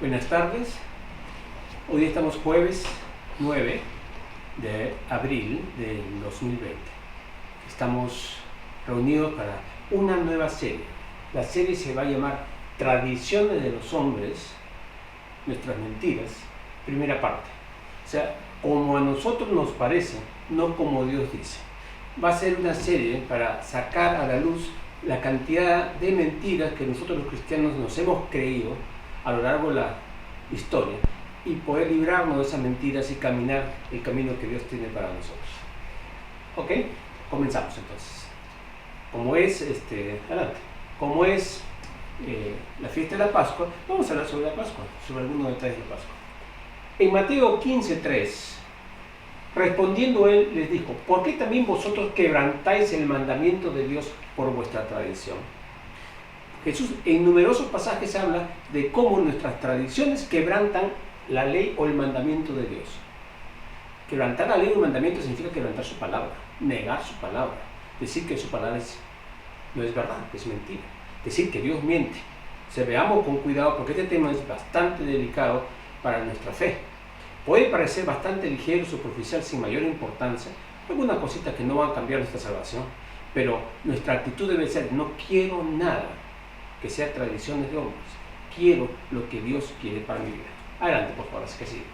Buenas tardes. Hoy estamos jueves 9 de abril del 2020. Estamos reunidos para una nueva serie. La serie se va a llamar Tradiciones de los hombres, nuestras mentiras, primera parte. O sea, como a nosotros nos parece, no como Dios dice. Va a ser una serie para sacar a la luz la cantidad de mentiras que nosotros los cristianos nos hemos creído a lo largo de la historia y poder librarnos de esas mentiras y caminar el camino que Dios tiene para nosotros. ¿Ok? Comenzamos entonces. Como es, adelante. Como es la fiesta de la Pascua, vamos a hablar sobre la Pascua, sobre algunos detalles de la Pascua. En Mateo 15:3, respondiendo él, les dijo: ¿por qué también vosotros quebrantáis el mandamiento de Dios por vuestra tradición? Jesús en numerosos pasajes habla de cómo nuestras tradiciones quebrantan la ley o el mandamiento de Dios. Quebrantar la ley o el mandamiento significa quebrantar su palabra, negar su palabra, decir que su palabra no es verdad, que es mentira, decir que Dios miente. O sea, veamos con cuidado porque este tema es bastante delicado para nuestra fe. Puede parecer bastante ligero, superficial, sin mayor importancia, algunas cositas que no van a cambiar nuestra salvación, pero nuestra actitud debe ser: no quiero nada que sea tradiciones de hombres, quiero lo que Dios quiere para mi vida. Adelante, por favor, así que sigue.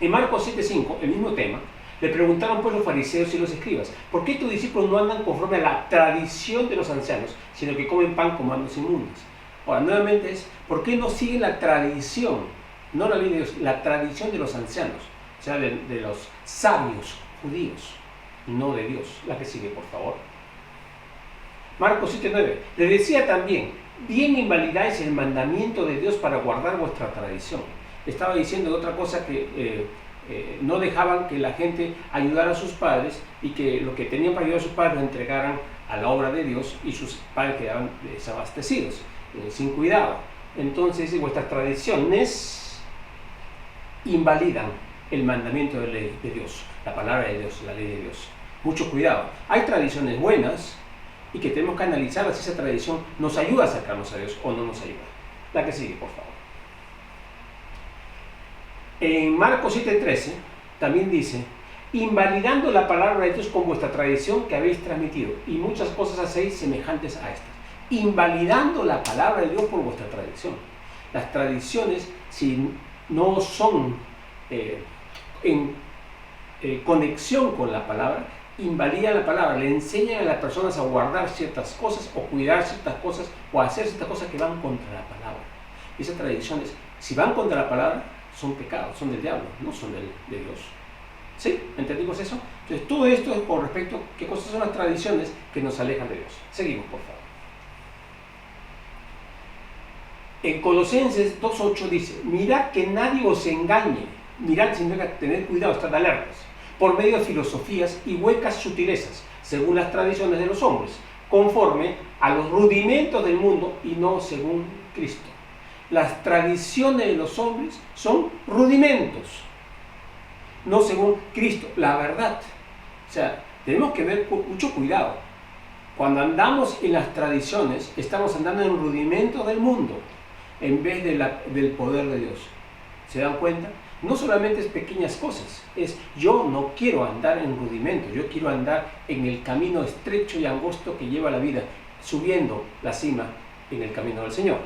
En Marcos 7:5, el mismo tema, le preguntaron pues los fariseos y los escribas: ¿por qué tus discípulos no andan conforme a la tradición de los ancianos, sino que comen pan con manos inmundas? Ahora, nuevamente es: ¿por qué no siguen la tradición? No la ley de Dios, la tradición de los ancianos, o sea, de los sabios judíos, no de Dios. La que sigue, por favor. Marcos 7:9, le decía también: bien invalidáis el mandamiento de Dios para guardar vuestra tradición. Estaba diciendo otra cosa, que no dejaban que la gente ayudara a sus padres y que lo que tenían para ayudar a sus padres lo entregaran a la obra de Dios y sus padres quedaban desabastecidos, sin cuidado. Entonces, vuestras tradiciones invalidan el mandamiento de Dios, la palabra de Dios, la ley de Dios. Mucho cuidado. Hay tradiciones buenas y que tenemos que analizar si esa tradición nos ayuda a acercarnos a Dios o no nos ayuda. La que sigue, por favor. En Marcos 7:13 también dice: invalidando la palabra de Dios con vuestra tradición que habéis transmitido, y muchas cosas hacéis semejantes a estas. Invalidando la palabra de Dios por vuestra tradición. Las tradiciones, si no son en conexión con la palabra, invalidan la palabra, le enseñan a las personas a guardar ciertas cosas o cuidar ciertas cosas o hacer ciertas cosas que van contra la palabra. Esas tradiciones, si van contra la palabra, son pecados, son del diablo, no son de Dios. ¿Sí? ¿Entendimos eso? Entonces, todo esto es con respecto a qué cosas son las tradiciones que nos alejan de Dios. Seguimos, por favor. En Colosenses 2:8 dice: mirad que nadie os engañe. Mirad significa tener cuidado, estar alertas, por medio de filosofías y huecas sutilezas, según las tradiciones de los hombres, conforme a los rudimentos del mundo y no según Cristo. Las tradiciones de los hombres son rudimentos, no según Cristo, la verdad. O sea, tenemos que ver con mucho cuidado. Cuando andamos en las tradiciones, estamos andando en rudimentos del mundo, en vez del poder de Dios. ¿Se dan cuenta? No solamente es pequeñas cosas, es: yo no quiero andar en rudimentos, yo quiero andar en el camino estrecho y angosto que lleva la vida, subiendo la cima en el camino del Señor.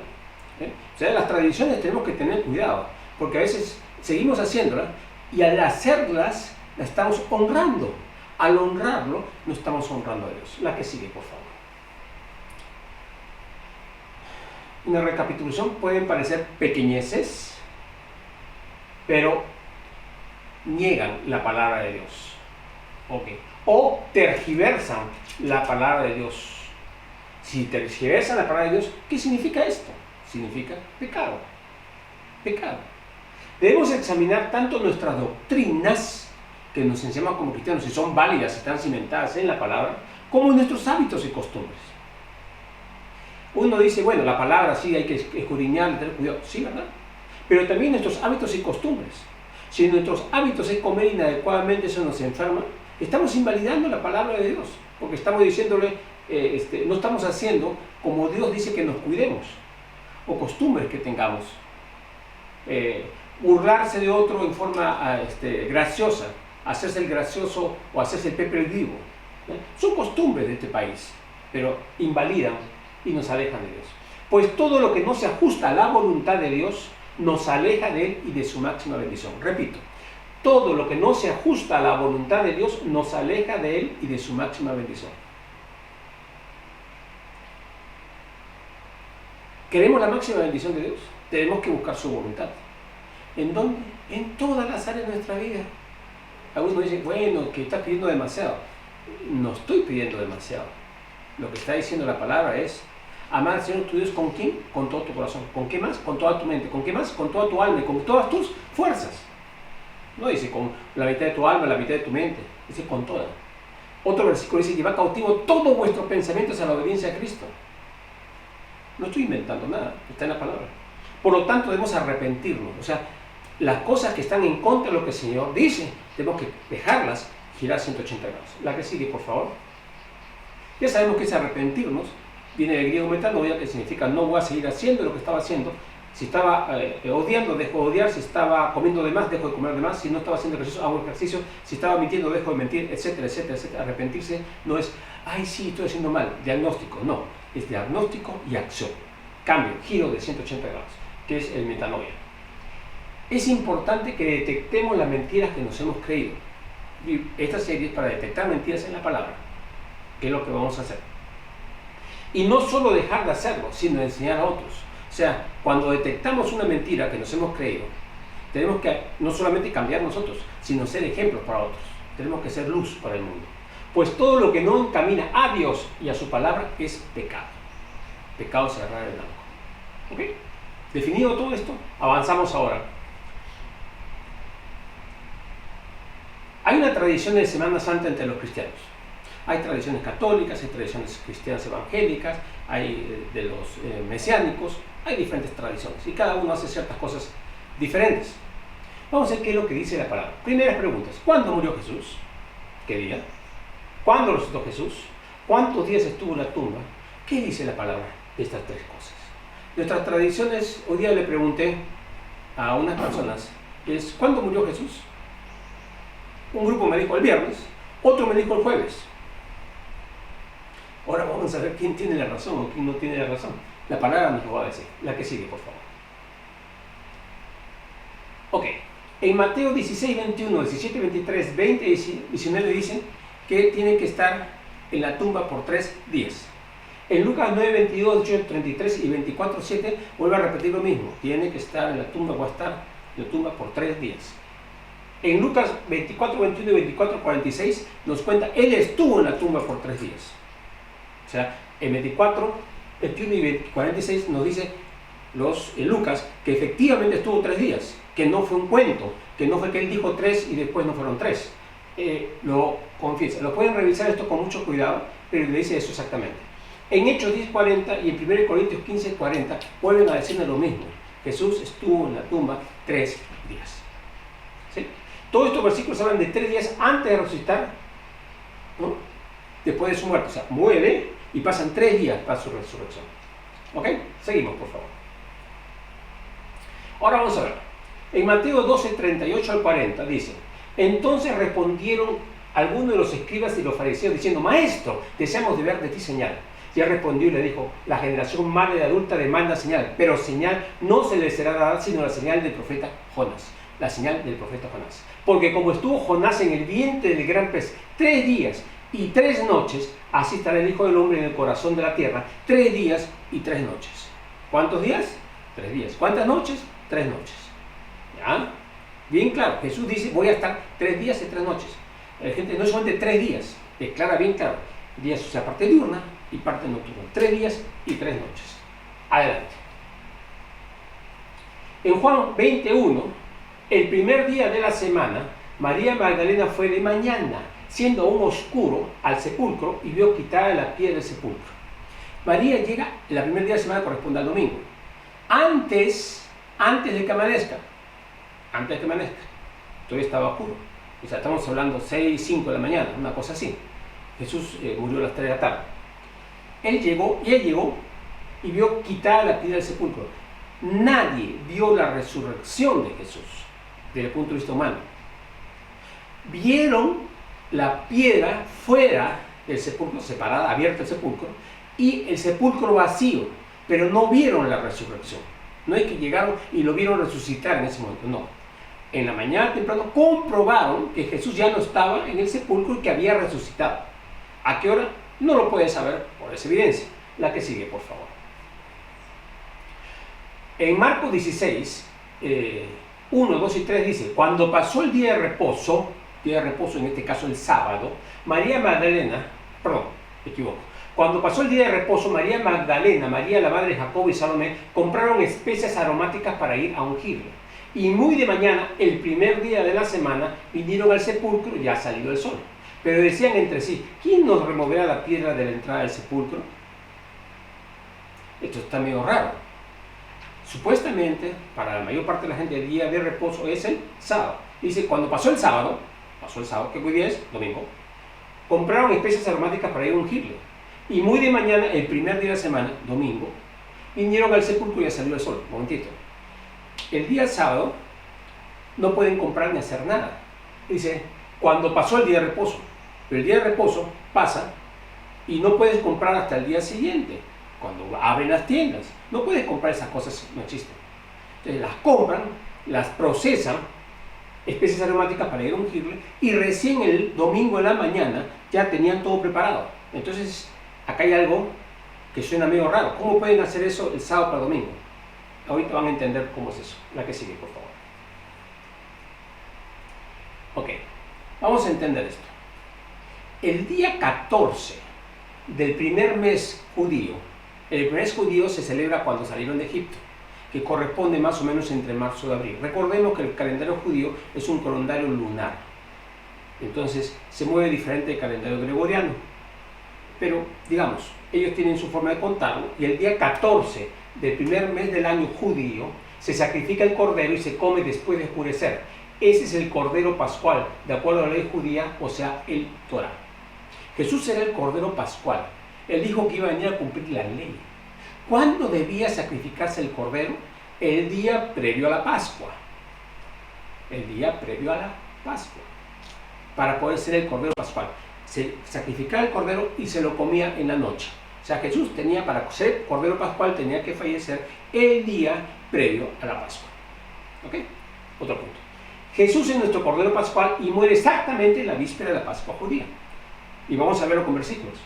O sea, las tradiciones tenemos que tener cuidado, porque a veces seguimos haciéndolas y al hacerlas la estamos honrando. Al honrarlo, no estamos honrando a Dios. La que sigue, por favor. Una recapitulación: pueden parecer pequeñeces, pero niegan la palabra de Dios. Okay. O tergiversan la palabra de Dios. Si tergiversan la palabra de Dios, ¿qué significa esto? Significa pecado. Pecado. Debemos examinar tanto nuestras doctrinas, que nos enseñan como cristianos, si son válidas, si están cimentadas en la palabra, como nuestros hábitos y costumbres. Uno dice: bueno, la palabra sí hay que escudriñar, tener cuidado. Sí, ¿verdad? Pero también nuestros hábitos y costumbres. Si nuestros hábitos es comer inadecuadamente, eso nos enferma, estamos invalidando la palabra de Dios, porque estamos diciéndole, no estamos haciendo como Dios dice que nos cuidemos, o costumbres que tengamos. burlarse de otro en forma graciosa, hacerse el gracioso o hacerse el Pepe el Vivo. Son costumbres de este país, pero invalidan y nos alejan de Dios. Pues todo lo que no se ajusta a la voluntad de Dios nos aleja de Él y de su máxima bendición. Repito, todo lo que no se ajusta a la voluntad de Dios nos aleja de Él y de su máxima bendición. ¿Queremos la máxima bendición de Dios? Tenemos que buscar su voluntad. ¿En dónde? En todas las áreas de nuestra vida. Algunos dicen, bueno, que estás pidiendo demasiado. No estoy pidiendo demasiado. Lo que está diciendo la palabra es, amar al Señor tu Dios, ¿con quién? Con todo tu corazón. ¿Con qué más? Con toda tu mente. ¿Con qué más? Con toda tu alma y con todas tus fuerzas. No dice con la mitad de tu alma, la mitad de tu mente. Dice con toda. Otro versículo dice, llevad cautivo todos vuestros pensamientos a la obediencia a Cristo. No estoy inventando nada, está en la palabra. Por lo tanto, debemos arrepentirnos. O sea, las cosas que están en contra de lo que el Señor dice, tenemos que dejarlas, girar 180 grados. La que sigue, por favor. Ya sabemos que es arrepentirnos. Viene del griego metanoia, que significa no voy a seguir haciendo lo que estaba haciendo. Si estaba odiando, dejo de odiar. Si estaba comiendo de más, dejo de comer de más. Si no estaba haciendo ejercicio, hago ejercicio. Si estaba mintiendo, dejo de mentir, etcétera, etcétera, etcétera. Arrepentirse no es, ay, sí, estoy haciendo mal. Diagnóstico, no. Es diagnóstico y acción. Cambio, giro de 180 grados, que es el metanoia. Es importante que detectemos las mentiras que nos hemos creído. Y esta serie es para detectar mentiras en la palabra, que es lo que vamos a hacer. Y no solo dejar de hacerlo, sino enseñar a otros. O sea, cuando detectamos una mentira que nos hemos creído, tenemos que no solamente cambiar nosotros, sino ser ejemplos para otros. Tenemos que ser luz para el mundo. Pues todo lo que no encamina a Dios y a su palabra es pecado. Pecado cerrar el blanco. ¿Ok? Definido todo esto, avanzamos ahora. Hay una tradición de Semana Santa entre los cristianos. Hay tradiciones católicas, hay tradiciones cristianas evangélicas, hay de los mesiánicos, hay diferentes tradiciones y cada uno hace ciertas cosas diferentes. Vamos a ver qué es lo que dice la palabra. Primeras preguntas. ¿Cuándo murió Jesús? ¿Qué día? ¿Cuándo resucitó Jesús? ¿Cuántos días estuvo en la tumba? ¿Qué dice la palabra de estas tres cosas? Nuestras tradiciones, hoy día le pregunté a unas personas, ¿cuándo murió Jesús? Un grupo me dijo el viernes, otro me dijo el jueves. Ahora vamos a ver quién tiene la razón o quién no tiene la razón. La palabra nos lo va a decir. La que sigue, por favor. Ok. En Mateo 16, 21, 17, 23, 20 y 19 dicen que tienen que estar en la tumba por 3 días. En Lucas 9, 22, 18, 33 y 24, 7 vuelve a repetir lo mismo. Tiene que estar en la tumba o estar en la tumba por 3 días. En Lucas 24, 21 y 24, 46 nos cuenta, él estuvo en la tumba por 3 días. O sea, en 24, 21 y 46 nos dice Lucas que efectivamente estuvo 3 días, que no fue un cuento, que no fue que él dijo 3 y después no fueron 3. Lo confiesa. Lo pueden revisar esto con mucho cuidado, pero le dice eso exactamente. En Hechos 10:40 y en 1 Corintios 15:40 vuelven a decirnos lo mismo. Jesús estuvo en la tumba 3 días. ¿Sí? Todos estos versículos hablan de 3 días antes de resucitar, ¿no? Después de su muerte. O sea, muere y pasan 3 días para su resurrección. ¿Ok? Seguimos, por favor. Ahora vamos a ver. En Mateo 12, 38 al 40 dice, entonces respondieron algunos de los escribas y los fariseos diciendo, Maestro, deseamos de ver de ti señal. Y él respondió y le dijo, la generación mala y adulta demanda señal, pero señal no se le será dada sino la señal del profeta Jonás. La señal del profeta Jonás. Porque como estuvo Jonás en el vientre del gran pez 3 días y 3 noches, así estará el Hijo del Hombre en el corazón de la tierra 3 días y 3 noches. ¿Cuántos días? 3 días. ¿Cuántas noches? 3 noches. ¿Ya? Bien claro, Jesús dice, voy a estar 3 días y 3 noches. La gente no es solamente 3 días, declara bien claro. Días, o sea, parte diurna y parte nocturna. 3 días y 3 noches. Adelante. En Juan 21, el primer día de la semana, María Magdalena fue de mañana, siendo aún oscuro, al sepulcro y vio quitada la piedra del sepulcro. María llega, el primer día de la semana corresponde al domingo. Antes de que amanezca. Antes de que amanezca. Todavía estaba oscuro. O sea, estamos hablando 6, 5 de la mañana, una cosa así. Jesús murió a las 3 de la tarde. Él llegó y vio quitada la piedra del sepulcro. nadie vio la resurrección de Jesús desde el punto de vista humano. Vieron la piedra fuera del sepulcro, separada, abierta el sepulcro, y el sepulcro vacío, pero no vieron la resurrección. No es que llegaron y lo vieron resucitar en ese momento, no. En la mañana temprano comprobaron que Jesús ya no estaba en el sepulcro y que había resucitado. ¿A qué hora? No lo puedes saber por esa evidencia. La que sigue, por favor. En Marcos 16, 1, 2 y 3 dice: cuando pasó el día de reposo en este caso el sábado, María Magdalena, perdón, me equivoco. Cuando pasó el día de reposo, María Magdalena, María la madre de Jacobo y Salomé compraron especias aromáticas para ir a ungirle. Y muy de mañana, el primer día de la semana, vinieron al sepulcro, ya salido el sol. Pero decían entre sí: ¿quién nos removerá la piedra de la entrada del sepulcro? Esto está medio raro. Supuestamente, para la mayor parte de la gente, el día de reposo es el sábado. Dice, cuando pasó el sábado, que hoy día es domingo, compraron especias aromáticas para ir a ungirle. Y muy de mañana, el primer día de la semana, domingo, vinieron al sepulcro y ya salió el sol. Un momentito. El día sábado no pueden comprar ni hacer nada. Dice, cuando pasó el día de reposo. Pero el día de reposo pasa y no puedes comprar hasta el día siguiente, cuando abren las tiendas. No puedes comprar esas cosas, no existen. Entonces las compran, las procesan, especias aromáticas para ir a ungirle, y recién el domingo en la mañana ya tenían todo preparado. Entonces acá hay algo que suena medio raro. ¿Cómo pueden hacer eso el sábado para domingo? Ahorita van a entender cómo es eso. La que sigue, por favor. Ok, vamos a entender esto. El día 14 del primer mes judío, el primer mes judío se celebra cuando salieron de Egipto, que corresponde más o menos entre marzo y abril. Recordemos que el calendario judío es un calendario lunar, entonces se mueve diferente del calendario gregoriano. Pero, digamos, ellos tienen su forma de contarlo, y el día 14 del primer mes del año judío se sacrifica el cordero y se come después de oscurecer. Ese es el cordero pascual, de acuerdo a la ley judía, o sea, el Torá. Jesús era el cordero pascual. Él dijo que iba a venir a cumplir la ley. ¿Cuándo debía sacrificarse el cordero? El día previo a la Pascua. El día previo a la Pascua. Para poder ser el cordero pascual. Se sacrificaba el cordero y se lo comía en la noche. O sea, Jesús tenía, para ser cordero pascual, tenía que fallecer el día previo a la Pascua. ¿Ok? Otro punto. Jesús es nuestro cordero pascual y muere exactamente en la víspera de la Pascua judía. Y vamos a verlo con versículos.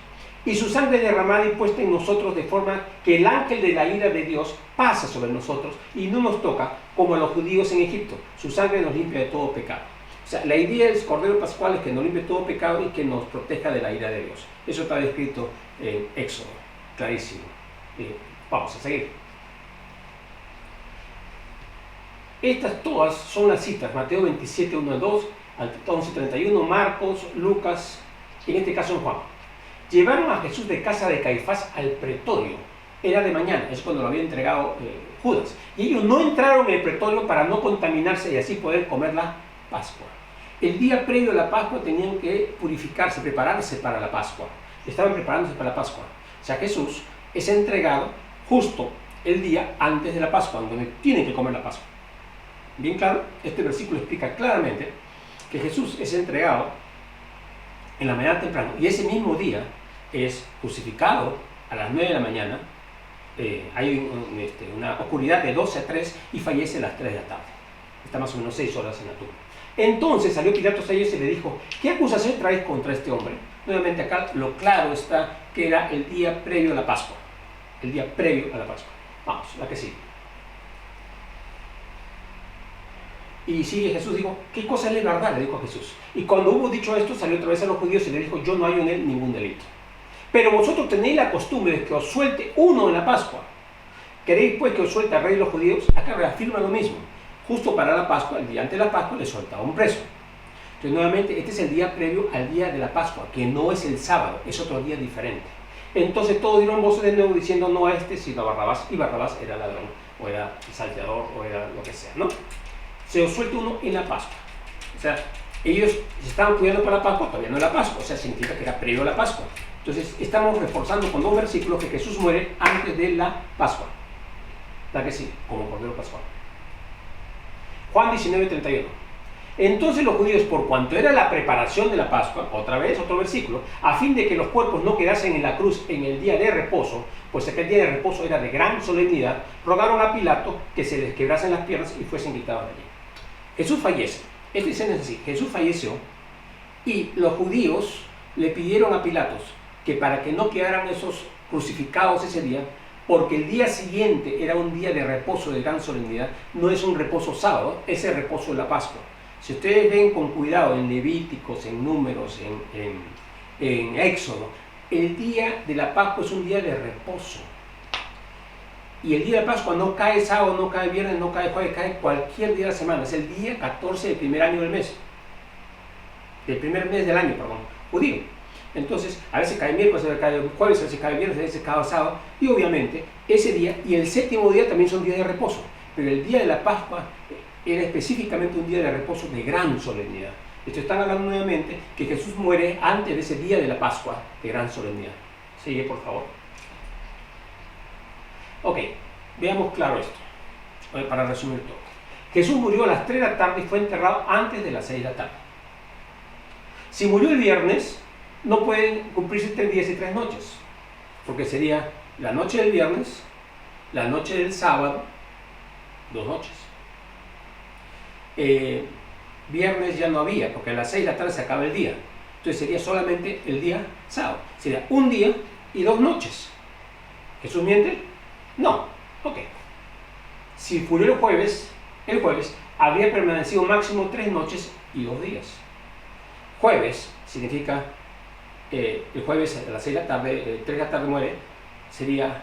Y su sangre derramada y puesta en nosotros de forma que el ángel de la ira de Dios pasa sobre nosotros y no nos toca como a los judíos en Egipto. Su sangre nos limpia de todo pecado. O sea, la idea del cordero pascual es que nos limpie todo pecado y que nos proteja de la ira de Dios. Eso está descrito en Éxodo, clarísimo. Vamos a seguir. Estas todas son las citas: Mateo 27, 1 al 2, al 11, 31, Marcos, Lucas, y en este caso en Juan. Llevaron a Jesús de casa de Caifás al pretorio. Era de mañana, es cuando lo había entregado Judas. Y ellos no entraron en el pretorio para no contaminarse y así poder comer la Pascua. El día previo a la Pascua tenían que purificarse, prepararse para la Pascua. Estaban preparándose para la Pascua. O sea, Jesús es entregado justo el día antes de la Pascua, donde tienen que comer la Pascua. Bien claro, este versículo explica claramente que Jesús es entregado en la mañana temprano, y ese mismo día es crucificado a las 9 de la mañana. Hay una oscuridad de 12 a 3 y fallece a las 3 de la tarde. Está más o menos 6 horas en la tumba. Entonces salió Pilatos a ellos y le dijo: ¿qué acusación traes contra este hombre? Nuevamente acá lo claro está que era el día previo a la Pascua. El día previo a la Pascua. Vamos, la que sigue. Y sigue Jesús, dijo: ¿qué cosa es la verdad? Le dijo a Jesús. Y cuando hubo dicho esto, salió otra vez a los judíos y le dijo: yo no hallo en él ningún delito. Pero vosotros tenéis la costumbre de que os suelte uno en la Pascua. ¿Queréis pues que os suelte al rey de los judíos? Acá reafirma lo mismo. Justo para la Pascua, el día antes de la Pascua, le soltaba un preso. Entonces, nuevamente, este es el día previo al día de la Pascua, que no es el sábado, es otro día diferente. Entonces todos dieron voces de nuevo diciendo: no a este, sino a Barrabás. Y Barrabás era ladrón, o era salteador, o era lo que sea, ¿no? Se os suelta uno en la Pascua. O sea, ellos se estaban cuidando para la Pascua, todavía no era la Pascua, o sea, significa que era previo a la Pascua. Entonces, estamos reforzando con dos versículos que Jesús muere antes de la Pascua. la que sí, como Cordero Pascual. Juan 19:31. Entonces los judíos, por cuanto era la preparación de la Pascua, otra vez otro versículo, a fin de que los cuerpos no quedasen en la cruz en el día de reposo, pues aquel día de reposo era de gran solemnidad, rogaron a Pilato que se les quebrasen las piernas y fuesen quitados de allí. Jesús fallece. Esta escena es así: Jesús falleció y los judíos le pidieron a Pilatos que para que no quedaran esos crucificados ese día, porque el día siguiente era un día de reposo de gran solemnidad, no es un reposo sábado, es el reposo de la Pascua. Si ustedes ven con cuidado en Levíticos, en Números, en Éxodo, el día de la Pascua es un día de reposo. Y el día de la Pascua no cae sábado, no cae viernes, no cae jueves, cae cualquier día de la semana. Es el día 14 del primer año del mes. Del primer mes del año, perdón, judío. Entonces, a veces cae miércoles, a veces cae jueves, a veces cae viernes, a veces cae sábado. Y obviamente, ese día y el séptimo día también son días de reposo. Pero el día de la Pascua era específicamente un día de reposo de gran solemnidad. Esto están hablando nuevamente que Jesús muere antes de ese día de la Pascua de gran solemnidad. Sigue, por favor. Ok, veamos claro esto, para resumir todo. Jesús murió a las 3 de la tarde y fue enterrado antes de las 6 de la tarde. Si murió el viernes, no pueden cumplirse 3 días y 3 noches, porque sería la noche del viernes, la noche del sábado, 2 noches. Viernes ya no había, porque a las 6 de la tarde se acaba el día. Entonces sería solamente el día sábado. Sería un día y 2 noches. ¿Jesús miente? No. Ok. Si murió el jueves habría permanecido máximo 3 noches y 2 días. Jueves significa, el jueves a las 6 de la tarde, 3 de la tarde muere, sería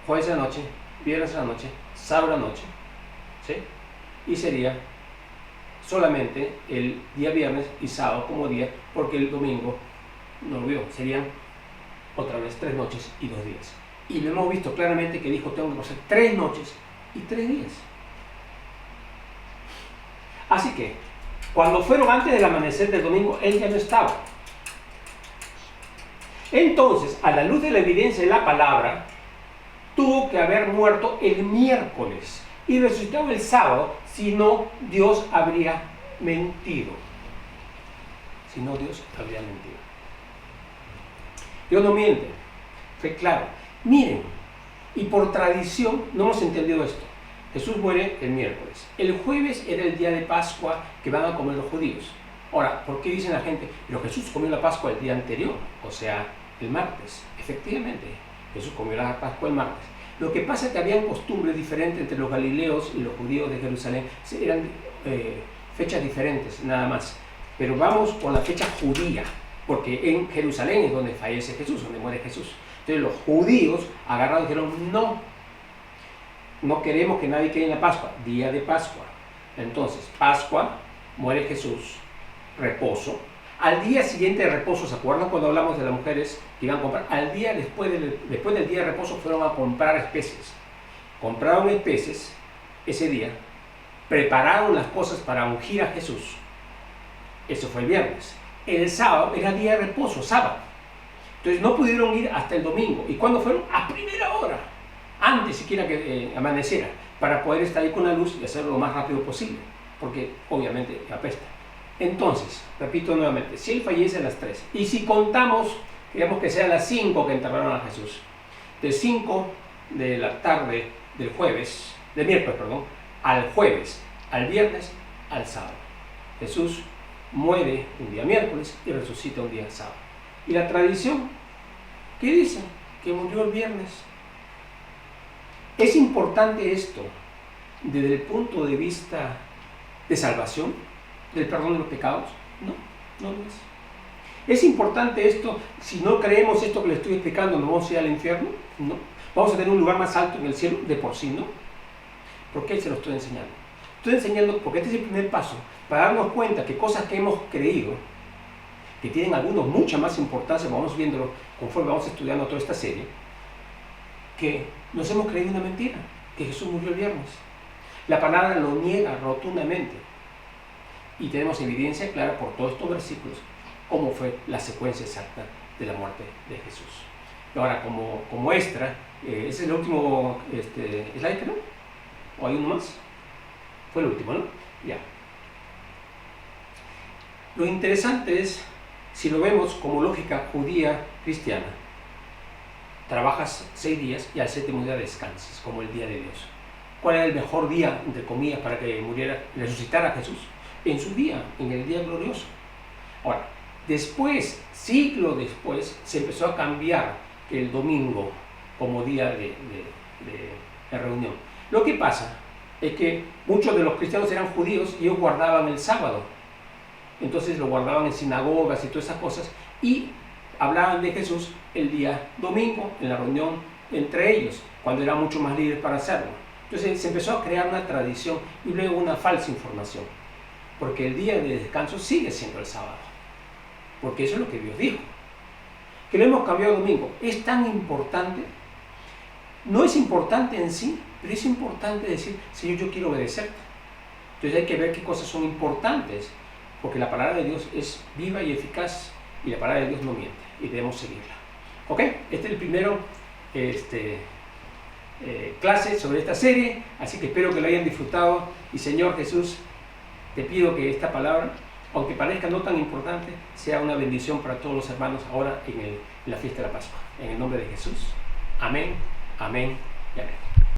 jueves de la noche, viernes de la noche, sábado de la noche, ¿sí? Y sería solamente el día viernes y sábado como día, porque el domingo no lo vio. Serían otra vez 3 noches y 2 días. Y lo hemos visto claramente que dijo: tengo que pasar 3 noches y 3 días. Así que, cuando fueron antes del amanecer del domingo, él ya no estaba. Entonces, a la luz de la evidencia de la palabra, tuvo que haber muerto el miércoles y resucitado el sábado, si no, Dios habría mentido. Si no, Dios habría mentido. Dios no miente, fue claro. Miren, y por tradición no hemos entendido esto. Jesús muere el miércoles. El jueves era el día de Pascua que van a comer los judíos. Ahora, ¿por qué dicen la gente? Pero Jesús comió la Pascua el día anterior, o sea, el martes. Efectivamente, Jesús comió la Pascua el martes. Lo que pasa es que habían costumbres diferentes entre los galileos y los judíos de Jerusalén. Eran fechas diferentes, nada más. Pero vamos con la fecha judía, porque en Jerusalén es donde fallece Jesús, donde muere Jesús. Entonces los judíos agarrados dijeron: no queremos que nadie quede en la Pascua, día de Pascua. Entonces, Pascua, muere Jesús, reposo. Al día siguiente de reposo, ¿se acuerdan cuando hablamos de las mujeres que iban a comprar? Al día después del día de reposo fueron a comprar especies. Compraron especies ese día, prepararon las cosas para ungir a Jesús. Eso fue el viernes. El sábado era día de reposo, sábado. Entonces no pudieron ir hasta el domingo. ¿Y cuándo fueron? A primera hora, antes siquiera que amaneciera, para poder estar ahí con la luz y hacerlo lo más rápido posible, porque obviamente apesta. Entonces, repito nuevamente, si él fallece a las 3, y si contamos, digamos que sea a las 5 que enterraron a Jesús, de 5 de la tarde del miércoles, al jueves, al viernes, al sábado. Jesús muere un día miércoles y resucita un día sábado. ¿Y la tradición? ¿Qué dice? Que murió el viernes. ¿Es importante esto desde el punto de vista de salvación, del perdón de los pecados? No, no lo es. ¿Es importante esto si no creemos esto que le estoy explicando, no vamos a ir al infierno? No. ¿Vamos a tener un lugar más alto en el cielo? De por sí no. ¿Por qué se lo estoy enseñando? Estoy enseñando porque este es el primer paso para darnos cuenta que cosas que hemos creído, que tienen algunos mucha más importancia, vamos viéndolo conforme vamos estudiando toda esta serie, que nos hemos creído una mentira, que Jesús murió el viernes. La palabra lo niega rotundamente. Y tenemos evidencia clara por todos estos versículos cómo fue la secuencia exacta de la muerte de Jesús. Ahora, como extra, ese es el último slide, ¿no? ¿O hay uno más? Fue el último, ¿no? Ya. Lo interesante es, si lo vemos como lógica judía cristiana, trabajas 6 días y al séptimo día descansas, como el día de Dios. ¿Cuál era el mejor día, entre comillas, para que muriera, resucitara Jesús? En su día, en el día glorioso. Ahora, después, siglo después, se empezó a cambiar el domingo como día de reunión. Lo que pasa es que muchos de los cristianos eran judíos y ellos guardaban el sábado. Entonces lo guardaban en sinagogas y todas esas cosas y hablaban de Jesús el día domingo en la reunión entre ellos, cuando eran mucho más libres para hacerlo. Entonces se empezó a crear una tradición y luego una falsa información, porque el día de descanso sigue siendo el sábado, porque eso es lo que Dios dijo. Que lo hemos cambiado a domingo, es tan importante. No es importante en sí, pero es importante decir, Señor, yo quiero obedecerte. Entonces hay que ver qué cosas son importantes, porque la palabra de Dios es viva y eficaz, y la palabra de Dios no miente, y debemos seguirla. ¿Ok? Este es el primero clase sobre esta serie, así que espero que lo hayan disfrutado, y Señor Jesús, te pido que esta palabra, aunque parezca no tan importante, sea una bendición para todos los hermanos ahora en la fiesta de la Pascua. En el nombre de Jesús. Amén, amén y amén.